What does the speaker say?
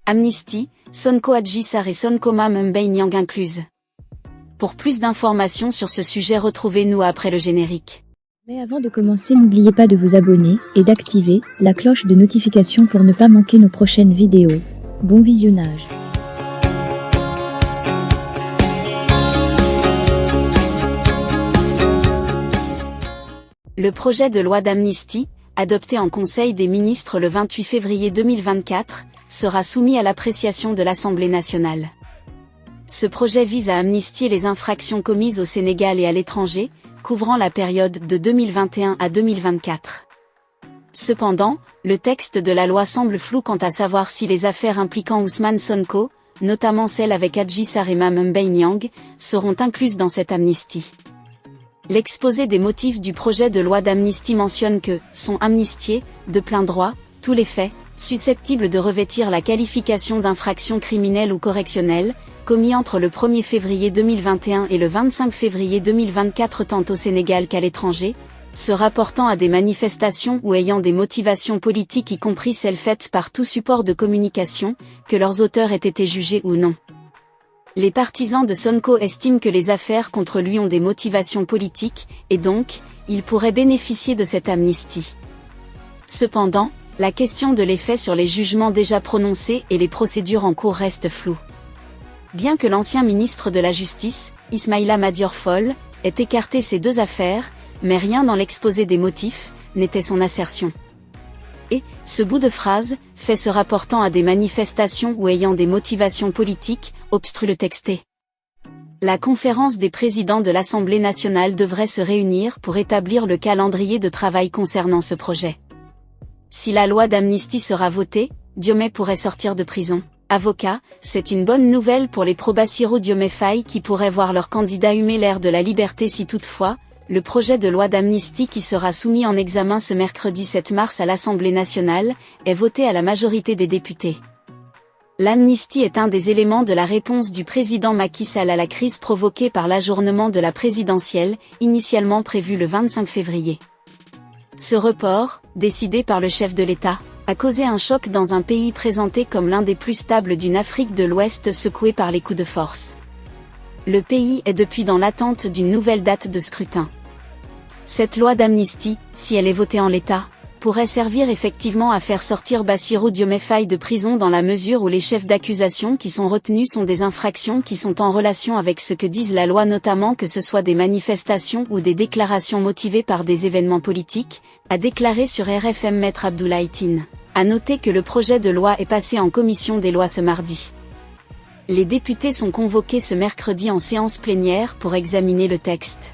Amnistie, Sonko Adji Sarr et Sonkoma Mbaye Niang incluses. Pour plus d'informations sur ce sujet, retrouvez-nous après le générique. Mais avant de commencer, n'oubliez pas de vous abonner et d'activer la cloche de notification pour ne pas manquer nos prochaines vidéos. Bon visionnage. Le projet de loi d'amnistie, adopté en Conseil des ministres le 28 février 2024, sera soumis à l'appréciation de l'Assemblée nationale. Ce projet vise à amnistier les infractions commises au Sénégal et à l'étranger, couvrant la période de 2021 à 2024. Cependant, le texte de la loi semble flou quant à savoir si les affaires impliquant Ousmane Sonko, notamment celles avec Adji Sarr et Mbaye Niang, seront incluses dans cette amnistie. L'exposé des motifs du projet de loi d'amnistie mentionne que sont amnistiés, de plein droit, tous les faits susceptibles de revêtir la qualification d'infraction criminelle ou correctionnelle, commis entre le 1er février 2021 et le 25 février 2024 tant au Sénégal qu'à l'étranger, se rapportant à des manifestations ou ayant des motivations politiques y compris celles faites par tout support de communication, que leurs auteurs aient été jugés ou non. Les partisans de Sonko estiment que les affaires contre lui ont des motivations politiques, et donc, il pourrait bénéficier de cette amnistie. Cependant, la question de l'effet sur les jugements déjà prononcés et les procédures en cours reste floue. Bien que l'ancien ministre de la Justice, Ismaïla Madior Fall, ait écarté ces deux affaires, mais rien dans l'exposé des motifs n'était son assertion. Et, ce bout de phrase, fait se rapportant à des manifestations ou ayant des motivations politiques, obstrue le texté. La conférence des présidents de l'Assemblée nationale devrait se réunir pour établir le calendrier de travail concernant ce projet. Si la loi d'amnistie sera votée, Diomaye pourrait sortir de prison. Avocat, c'est une bonne nouvelle pour les pro-Bassirou Diomaye Faye qui pourraient voir leur candidat humer l'ère de la liberté si toutefois, le projet de loi d'amnistie qui sera soumis en examen ce mercredi 7 mars à l'Assemblée nationale, est voté à la majorité des députés. L'amnistie est un des éléments de la réponse du président Macky Sall à la crise provoquée par l'ajournement de la présidentielle, initialement prévu le 25 février. Ce report, décidé par le chef de l'État, a causé un choc dans un pays présenté comme l'un des plus stables d'une Afrique de l'Ouest secoué par les coups de force. Le pays est depuis dans l'attente d'une nouvelle date de scrutin. Cette loi d'amnistie, si elle est votée en l'état, pourrait servir effectivement à faire sortir Bassirou Diomaye Faye de prison dans la mesure où les chefs d'accusation qui sont retenus sont des infractions qui sont en relation avec ce que disent la loi, notamment que ce soit des manifestations ou des déclarations motivées par des événements politiques, a déclaré sur RFM Maître Abdoulaye Tine. À noter que le projet de loi est passé en commission des lois ce mardi. Les députés sont convoqués ce mercredi en séance plénière pour examiner le texte.